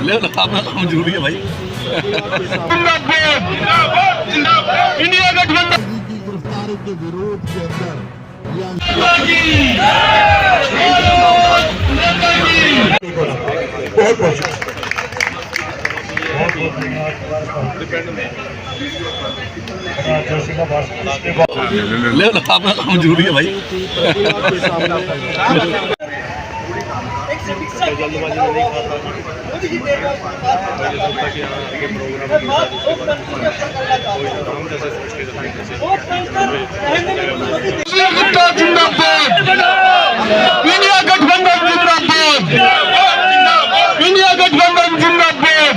ले लो अपना काम जरूरी है भाई। इंडिया गठबंधन की गिरफ्तारी के विरोध के अंदर ले लो अपना काम जरूरी है भाई। जल्दबाजी में नहीं खाता इंडिया गठबंधन जिंदाबाद, इंडिया गठबंधन जिंदाबाद,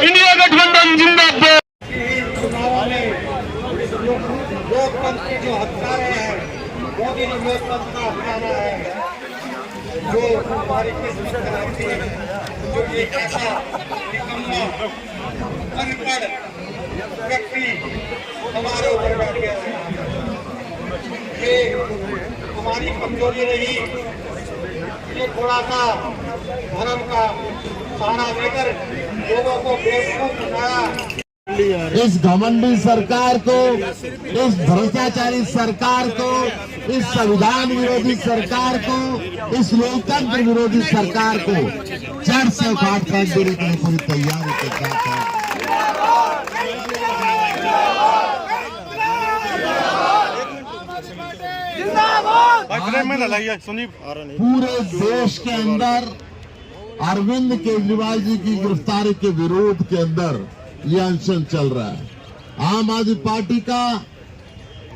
इंडिया गठबंधन जिंदाबाद। लोकतंत्र के जो हत्यारे हैं वो भी लोकतंत्र का हत्यारा है जो हमारी किस्मत खराबती है, जो एक ऐसा निकम्मा अनपढ़ व्यक्ति हमारे ऊपर बैठ गया है। ये हमारी कमजोरी रही, ये थोड़ा सा धर्म का सहारा देकर लोगों को बेवकूफ बनाया। इस घमंडी सरकार को, इस भ्रष्टाचारी सरकार को, इस संविधान विरोधी सरकार को, इस लोकतंत्र विरोधी सरकार को जड़ से उखाड़ फेंक देने के लिए पूरी तैयारी के साथ है। पूरे देश के अंदर अरविंद केजरीवाल जी की गिरफ्तारी के विरोध के अंदर ये अनशन चल रहा है। आम आदमी पार्टी का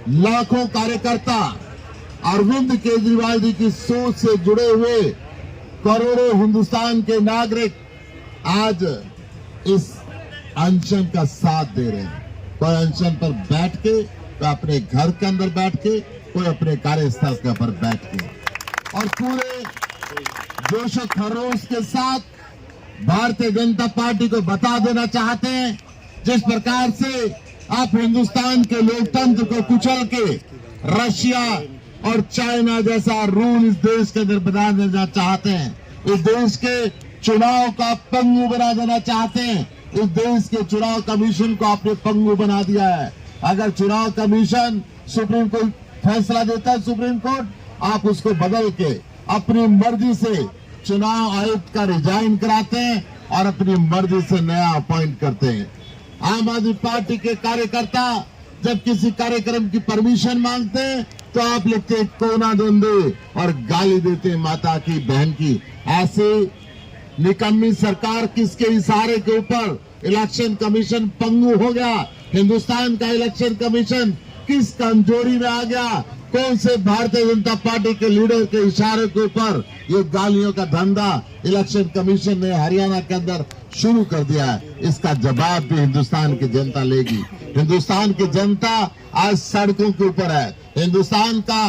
लाखों कार्यकर्ता अरविंद केजरीवाल जी की सोच से जुड़े हुए करोड़ों हिंदुस्तान के नागरिक आज इस अनशन का साथ दे रहे हैं। कोई अनशन पर बैठ के, कोई अपने घर के अंदर बैठ के, कोई अपने कार्यस्थल के ऊपर बैठ के, और पूरे जोश और खरोश के साथ भारतीय जनता पार्टी को बता देना चाहते हैं, जिस प्रकार से आप हिंदुस्तान के लोकतंत्र को कुचल के रशिया और चाइना जैसा रूल इस देश के अंदर बना देना चाहते हैं, इस देश के चुनाव का पंगु बना देना चाहते हैं, इस देश के चुनाव कमीशन को आपने पंगु बना दिया है। अगर चुनाव कमीशन सुप्रीम कोर्ट फैसला देता है, सुप्रीम कोर्ट, आप उसको बदल के अपनी मर्जी से चुनाव आयुक्त का रिजाइन कराते हैं और अपनी मर्जी से नया अपॉइंट करते हैं। आम आदमी पार्टी के कार्यकर्ता जब किसी कार्यक्रम की परमिशन मांगते हैं तो आप लिखते हैं कोना दंदे और गाली देते हैं माता की, बहन की। ऐसे निकम्मी सरकार किसके इशारे के ऊपर इलेक्शन कमीशन पंगु हो गया? हिंदुस्तान का इलेक्शन कमीशन किस कमजोरी में आ गया? कौन से भारतीय जनता पार्टी के लीडर के इशारे के ऊपर ये गालियों का धंधा इलेक्शन कमीशन ने हरियाणा के अंदर शुरू कर दिया है? इसका जवाब भी हिंदुस्तान की जनता लेगी। हिंदुस्तान की जनता आज सड़कों के ऊपर है। हिंदुस्तान का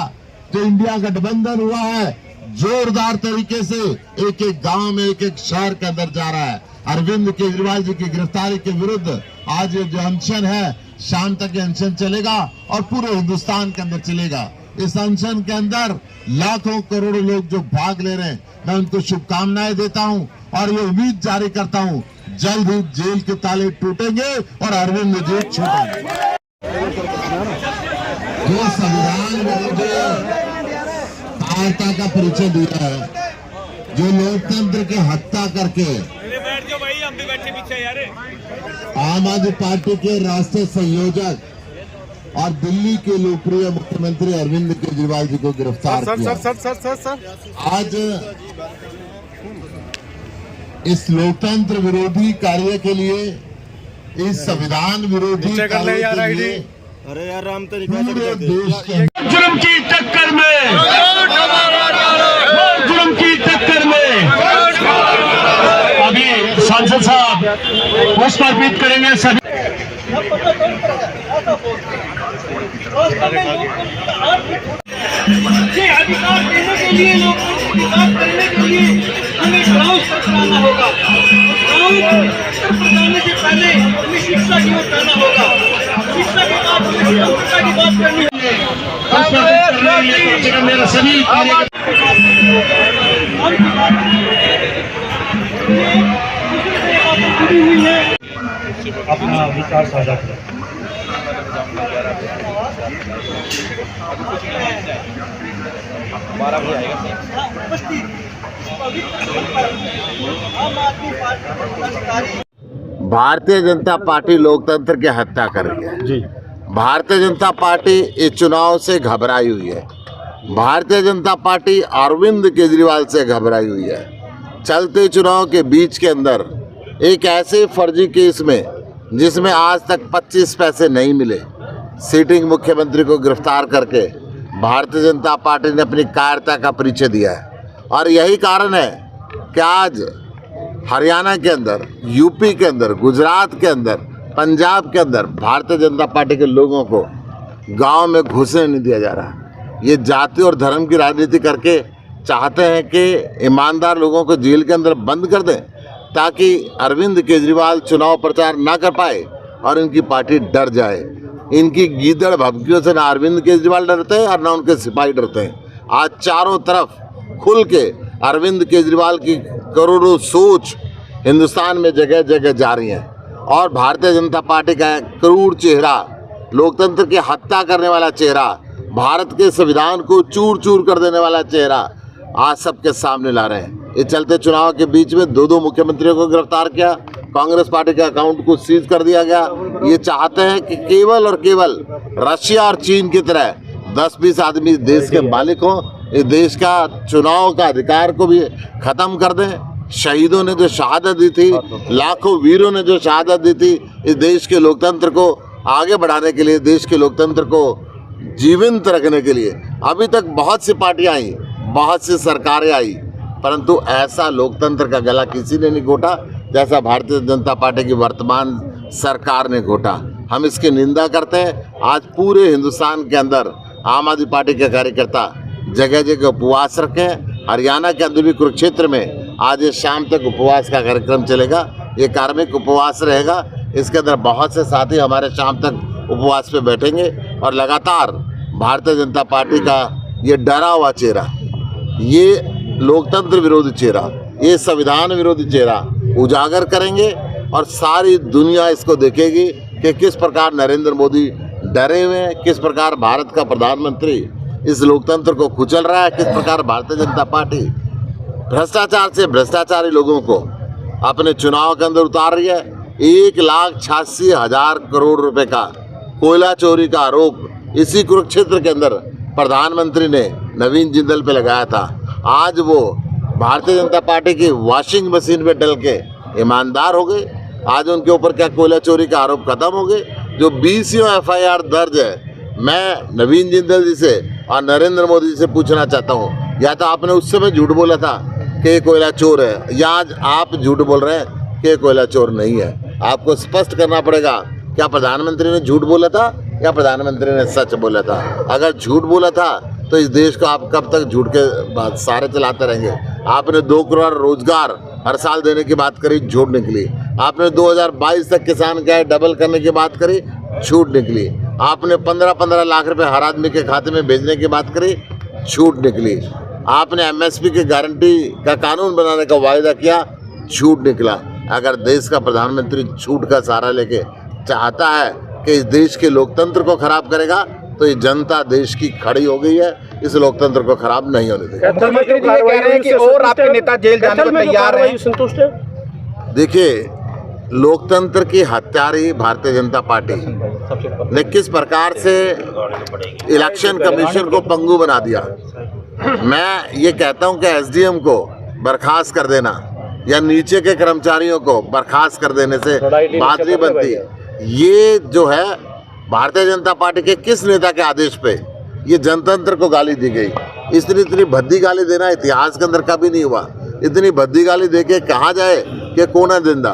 जो इंडिया गठबंधन हुआ है जोरदार तरीके से एक एक गांव में, एक एक शहर के अंदर जा रहा है। अरविंद केजरीवाल जी की गिरफ्तारी के विरुद्ध आज ये जो अनशन है, शाम तक ये अनशन चलेगा और पूरे हिंदुस्तान के अंदर चलेगा। इस अनशन के अंदर लाखों करोड़ों लोग जो भाग ले रहे हैं, मैं उनको शुभकामनाएं देता हूं और ये उम्मीद जारी करता हूं जल्द ही जेल के ताले टूटेंगे और अरविंद जी छूटेंगे। जो संविधान विरोधी आर्ता का परिचय दिया है, जो लोकतंत्र की हत्या करके आम आदमी पार्टी के राष्ट्रीय संयोजक और दिल्ली के लोकप्रिय मुख्यमंत्री अरविंद केजरीवाल जी को गिरफ्तार किया। आज इस लोकतंत्र विरोधी कार्य के लिए, इस संविधान विरोधी कार्य के लिए अरे यार राम तो पूरे देश के जुर्म की टक्कर में, जुर्म की टक्कर में अभी सांसद साहब पुष्प अर्पित करेंगे। सभी अधिकार देने के लिए, लोगों को अधिकार करने के लिए हमें ग्राउंड तक जाना होगा। ग्राउंड तक जाने से पहले हमें शिक्षा की ओर जाना होगा। शिक्षा के बाद हमें शिक्षा की बात करनी है। कम से कम मेरा सभी अपना विचार साझा करें। भारतीय जनता पार्टी लोकतंत्र की हत्या कर रही है जी। भारतीय जनता पार्टी इस चुनाव से घबराई हुई है। भारतीय जनता पार्टी अरविंद केजरीवाल से घबराई हुई है। चलते चुनाव के बीच के अंदर एक ऐसे फर्जी केस में जिसमें आज तक 25 पैसे नहीं मिले, सिटिंग मुख्यमंत्री को गिरफ्तार करके भारतीय जनता पार्टी ने अपनी कायरता का परिचय दिया है। और यही कारण है कि आज हरियाणा के अंदर, यूपी के अंदर, गुजरात के अंदर, पंजाब के अंदर भारतीय जनता पार्टी के लोगों को गांव में घुसने नहीं दिया जा रहा। ये जाति और धर्म की राजनीति करके चाहते हैं कि ईमानदार लोगों को जेल के अंदर बंद कर दें ताकि अरविंद केजरीवाल चुनाव प्रचार ना कर पाए और इनकी पार्टी डर जाए। इनकी गीदड़ भभकियों से ना अरविंद केजरीवाल डरते हैं और ना उनके सिपाही डरते हैं। आज चारों तरफ खुल के अरविंद केजरीवाल की करोड़ों सोच हिंदुस्तान में जगह जगह जा रही हैं और भारतीय जनता पार्टी का क्रूर चेहरा, लोकतंत्र की हत्या करने वाला चेहरा, भारत के संविधान को चूर चूर कर देने वाला चेहरा आज सबके सामने ला रहे हैं। ये चलते चुनाव के बीच में दो मुख्यमंत्रियों को गिरफ्तार किया, कांग्रेस पार्टी के अकाउंट को सीज कर दिया गया। ये चाहते हैं कि केवल और केवल रशिया और चीन की तरह 10-20 आदमी देश के मालिक हों, इस देश का चुनाव का अधिकार को भी खत्म कर दें। शहीदों ने जो शहादत दी थी, लाखों वीरों ने जो शहादत दी थी, इस देश के लोकतंत्र को आगे बढ़ाने के लिए, देश के लोकतंत्र को जीवंत रखने के लिए अभी तक बहुत सी पार्टियां आई, बहुत सी सरकारें आई, परंतु ऐसा लोकतंत्र का गला किसी ने नहीं घोटा जैसा भारतीय जनता पार्टी की वर्तमान सरकार ने घोटा। हम इसकी निंदा करते हैं। आज पूरे हिंदुस्तान के अंदर आम आदमी पार्टी के कार्यकर्ता जगह जगह उपवास रखें। हरियाणा के अंदर भी कुरुक्षेत्र में आज ये शाम तक उपवास का कार्यक्रम चलेगा। ये कार्मिक उपवास रहेगा। इसके अंदर बहुत से साथी हमारे शाम तक उपवास पे बैठेंगे और लगातार भारतीय जनता पार्टी का ये डरा हुआ चेहरा, ये लोकतंत्र विरोधी चेहरा, ये संविधान विरोधी चेहरा उजागर करेंगे और सारी दुनिया इसको देखेगी कि किस प्रकार नरेंद्र मोदी डरे हुए हैं, किस प्रकार भारत का प्रधानमंत्री इस लोकतंत्र को कुचल रहा है, किस प्रकार भारतीय जनता पार्टी भ्रष्टाचार से भ्रष्टाचारी लोगों को अपने चुनाव के अंदर उतार रही है। 1,86,000 करोड़ रुपए का कोयला चोरी का आरोप इसी कुरुक्षेत्र के अंदर प्रधानमंत्री ने नवीन जिंदल पे लगाया था। आज वो भारतीय जनता पार्टी की वॉशिंग मशीन में डल के ईमानदार हो गए। आज उनके ऊपर क्या कोयला चोरी का आरोप खत्म हो गए। जो 20 FIR दर्ज है, मैं नवीन जिंदल जी से और नरेंद्र मोदी जी से पूछना चाहता हूँ, या तो आपने उस समय झूठ बोला था कि कोयला चोर है, या आज आप झूठ बोल रहे हैं कि कोयला चोर नहीं है। आपको स्पष्ट करना पड़ेगा, क्या प्रधानमंत्री ने झूठ बोला था या प्रधानमंत्री ने सच बोला था। अगर झूठ बोला था तो इस देश को आप कब तक झूठ के सारे चलाते रहेंगे। आपने 2 करोड़ रोजगार हर साल देने की बात करी, झूठ निकली। आपने 2022 तक किसान का डबल करने की बात करी, झूठ निकली। आपने 15-15 लाख रुपए हर आदमी के खाते में भेजने की बात करी, झूठ निकली। आपने MSP की गारंटी का कानून बनाने का वायदा किया, झूठ निकला। अगर देश का प्रधानमंत्री झूठ का सहारा लेके चाहता है कि इस देश के लोकतंत्र को खराब करेगा, तो ये जनता देश की खड़ी हो गई है। इस लोकतंत्र को खराब नहीं होने देगा। मुख्यमंत्री जी कह रहे हैं कि और आपके नेता जेल जाने को तैयार हैं। संतुष्ट है? देखिए, लोकतंत्र की हत्यारी भारतीय जनता पार्टी ने किस प्रकार से इलेक्शन कमीशन को पंगु बना दिया। मैं ये कहता हूं कि SDM को बर्खास्त कर देना या नीचे के कर्मचारियों को बर्खास्त कर देने से बात नहीं बनती। ये जो है भारतीय जनता पार्टी के किस नेता के आदेश पे ये जनतंत्र को गाली दी गई। इतनी भद्दी गाली देना इतिहास के अंदर कभी नहीं हुआ। इतनी भद्दी गाली दे के कहा जाए कि कौन है जिंदा।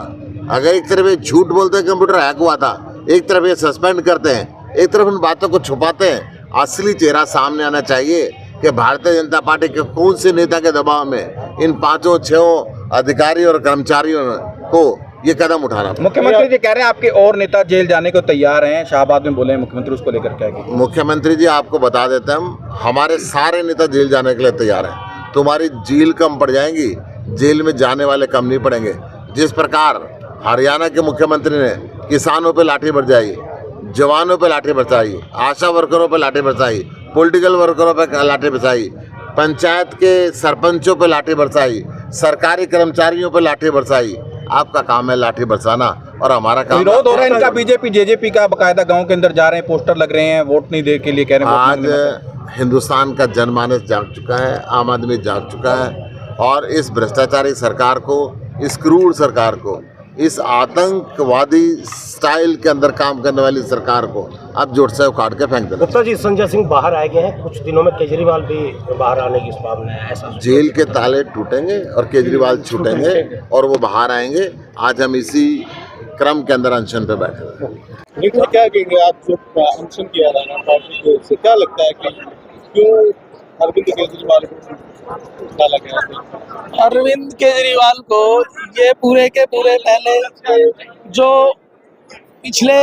अगर एक तरफ ये झूठ बोलते हैं कंप्यूटर हैक हुआ था, एक तरफ ये सस्पेंड करते हैं, एक तरफ उन बातों को छुपाते हैं। असली चेहरा सामने आना चाहिए कि भारतीय जनता पार्टी के कौन से नेता के दबाव में इन 5-6 अधिकारी और कर्मचारियों को ये कदम उठाना पड़ा। मुख्यमंत्री जी कह रहे हैं आपके और नेता जेल जाने को तैयार हैं, शाहबाद में बोले हैं मुख्यमंत्री, उसको लेकर क्या है? मुख्यमंत्री जी आपको बता देते हैं हम, हमारे सारे नेता जेल जाने के लिए तैयार हैं। तुम्हारी जेल कम पड़ जाएंगी, जेल में जाने वाले कम नहीं पड़ेंगे। जिस प्रकार हरियाणा के मुख्यमंत्री ने किसानों पे लाठी बरसाई, जवानों पे लाठी बरसाई, आशा वर्करों पे लाठी बरसाई, पॉलिटिकल वर्करों पे लाठी बरसाई, पंचायत के सरपंचों पे लाठी बरसाई, सरकारी कर्मचारियों पे लाठी बरसाई, आपका काम है लाठी बरसाना और हमारा काम विरोध हो रहा है इनका, बीजेपी जेजेपी का बकायदा गांव के अंदर जा रहे हैं, पोस्टर लग रहे हैं, वोट नहीं दे के लिए कह रहे हैं। आज हिंदुस्तान का जनमानस जाग चुका है, आम आदमी जाग चुका है और इस भ्रष्टाचारी सरकार को, इस क्रूर सरकार को, इस आतंकवादी स्टाइल के अंदर काम करने वाली सरकार को अब जोर से उखाड़ के फेंक देना। गुप्ता जी, संजय सिंह बाहर आ गए हैं, कुछ दिनों में केजरीवाल भी बाहर आने की संभावना है, ऐसा? जेल के ताले टूटेंगे और केजरीवाल छूटेंगे और वो बाहर आएंगे। आज हम इसी क्रम के अंदर अनशन पे बैठे हैं। लेकिन क्या कहेंगे आप, जब अनशन किया जा रहा है पार्टी की ओर से, क्या लगता है कि क्यों अरविंद केजरीवाल को डाला गया है? अरविंद केजरीवाल को ये पूरे के पूरे पहले जो पिछले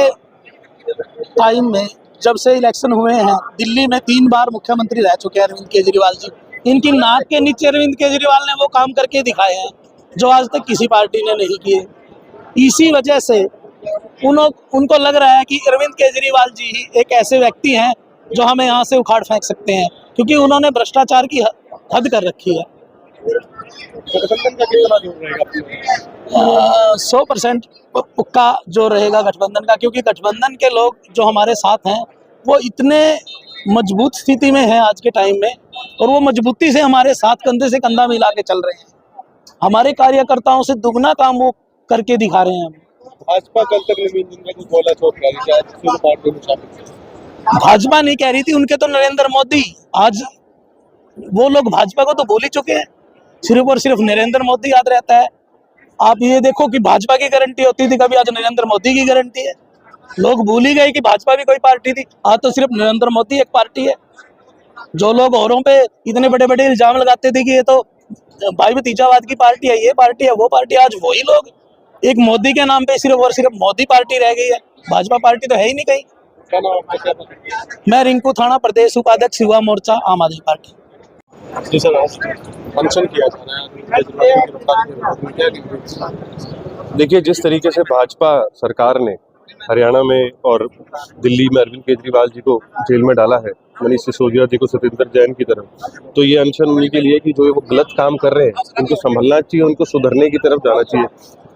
टाइम में जब से इलेक्शन हुए हैं, दिल्ली में 3 बार मुख्यमंत्री रह चुके हैं अरविंद केजरीवाल जी। इनकी नाक के नीचे अरविंद केजरीवाल ने वो काम करके दिखाए हैं जो आज तक किसी पार्टी ने नहीं किए। इसी वजह से उनको लग रहा है कि अरविंद केजरीवाल जी ही एक ऐसे व्यक्ति हैं जो हमें यहाँ से उखाड़ फेंक सकते हैं, क्योंकि उन्होंने भ्रष्टाचार की हद कर रखी है। गठबंधन का कितना जोर रहेगा? 100% पक्का जो रहेगा गठबंधन का, क्योंकि गठबंधन के लोग जो हमारे साथ हैं वो इतने मजबूत स्थिति में हैं आज के टाइम में, और वो मजबूती से हमारे साथ कंधे से कंधा मिला के चल रहे हैं। हमारे कार्यकर्ताओं से दुगना काम वो करके दिखा रहे हैं। भाजपा कल तक नवीन जिंदल को गोला चोट रही है, किसी पार्टी में शामिल? भाजपा नहीं कह रही थी, उनके तो नरेंद्र मोदी, आज वो लोग भाजपा को तो भूल ही चुके हैं, सिर्फ और सिर्फ नरेंद्र मोदी याद रहता है। आप ये देखो कि भाजपा की गारंटी होती थी कभी, आज नरेंद्र मोदी की गारंटी है। लोग भूल ही गए कि भाजपा भी कोई पार्टी थी, आज तो सिर्फ नरेंद्र मोदी एक पार्टी है। जो लोग औरों पे इतने बड़े बड़े इल्जाम लगाते थे कि ये तो भाई भतीजावाद की पार्टी है, ये पार्टी है, वो पार्टी, आज वही लोग एक मोदी के नाम पे सिर्फ और सिर्फ मोदी पार्टी रह गई है, भाजपा पार्टी तो है ही नहीं कहीं। क्या नाम आपका, क्या? मैं रिंकू थाना, प्रदेश उपाध्यक्ष युवा मोर्चा आम आदमी पार्टी। जी सर, अनशन किया जा रहा है, क्या कहेंगे? देखिए, जिस तरीके से भाजपा सरकार ने हरियाणा में और दिल्ली में अरविंद केजरीवाल जी को जेल में डाला है, मनीष सिसोदिया जी को सत्येंद्र जैन की तरफ, तो ये अनशन उन्हीं के लिए कि जो वो गलत काम कर रहे हैं उनको संभलना चाहिए, उनको सुधरने की तरफ जाना चाहिए।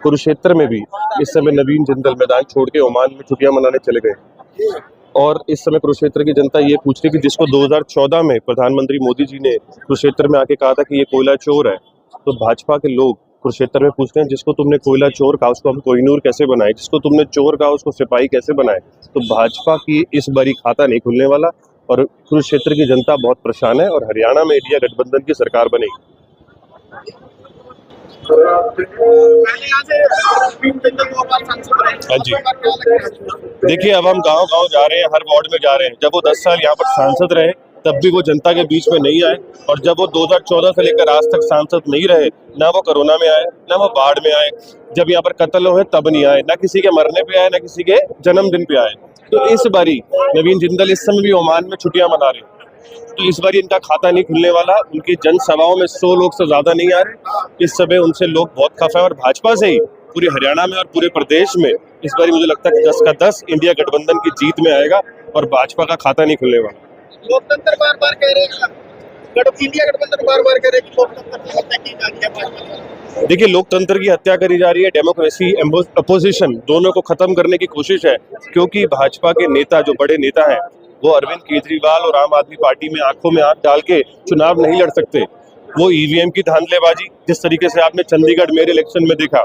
कुरुक्षेत्र में भी इस समय नवीन जिंदल मैदान छोड़ के ओमान में छुट्टियां मनाने चले गए, और इस समय कुरुक्षेत्र की जनता ये पूछ रही कि जिसको 2014 में प्रधानमंत्री मोदी जी ने कुरुक्षेत्र में आके कहा था कि ये कोयला चोर है, तो भाजपा के लोग कुरुक्षेत्र में पूछते हैं जिसको तुमने कोयला चोर कहा उसको हम कोहिनूर कैसे बनाए, जिसको तुमने चोर कहा उसको सिपाही कैसे बनाए। तो भाजपा की इस बारी खाता नहीं खुलने वाला और कुरुक्षेत्र की जनता बहुत परेशान है और हरियाणा में इंडिया गठबंधन की सरकार बनेगी। हाँ जी, देखिए, अब हम गांव-गांव जा रहे हैं, हर वार्ड में जा रहे हैं। जब वो 10 साल यहाँ पर सांसद रहे तब भी वो जनता के बीच में नहीं आए, और जब वो 2014 से लेकर आज तक सांसद नहीं रहे, ना वो कोरोना में आए, ना वो बाढ़ में आए, जब यहाँ पर कत्ल हुए तब नहीं आए, ना किसी के मरने पे आए, ना किसी के जन्मदिन पे आए। तो इस बारी नवीन जिंदल इस समय भी ओमान में छुट्टियां मना रहे हैं, तो इस बारी इनका खाता नहीं खुलने वाला। उनकी जनसभाओं में 100 लोग से ज्यादा नहीं आ रहे, इस समय उनसे लोग बहुत खफा है, और भाजपा से ही पूरे हरियाणा में और पूरे प्रदेश में इस बारी मुझे लगता है कि 10 का 10 इंडिया गठबंधन की जीत में आएगा और भाजपा का खाता नहीं खुलने वाला। लोकतंत्र बार बार कह रहे हैं, इंडिया गठबंधन बार बार कह रहे हैं कि लोकतंत्र की हत्या की जा रही है भाजपा। देखिए, लोकतंत्र की हत्या करी जा रही है, डेमोक्रेसी अपोजिशन दोनों को खत्म करने की कोशिश है, क्योंकि भाजपा के नेता, जो बड़े नेता हैं, वो अरविंद केजरीवाल और आम आदमी पार्टी में आंखों में आंख डाल के चुनाव नहीं लड़ सकते। वो ईवीएम की धांधलेबाजी, जिस तरीके से आपने चंडीगढ़ मेयर इलेक्शन में देखा,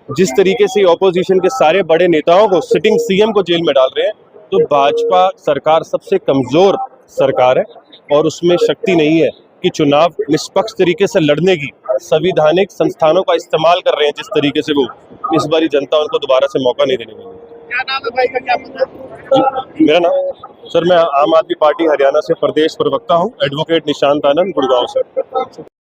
जिस तरीके से ऑपोजिशन के सारे बड़े नेताओं को, सिटिंग सीएम को जेल में डाल रहे हैं, तो भाजपा सरकार सबसे कमजोर सरकार है और उसमें शक्ति नहीं है कि चुनाव निष्पक्ष तरीके से लड़ने की। संवैधानिक संस्थानों का इस्तेमाल कर रहे हैं जिस तरीके से वो, इस बारी जनता उनको दोबारा से मौका नहीं देने वाली। क्या नाम है भाई का, क्या मतलब? मेरा नाम सर, मैं आम आदमी पार्टी हरियाणा से प्रदेश प्रवक्ता हूँ, एडवोकेट निशांत आनंद, गुड़गांव से।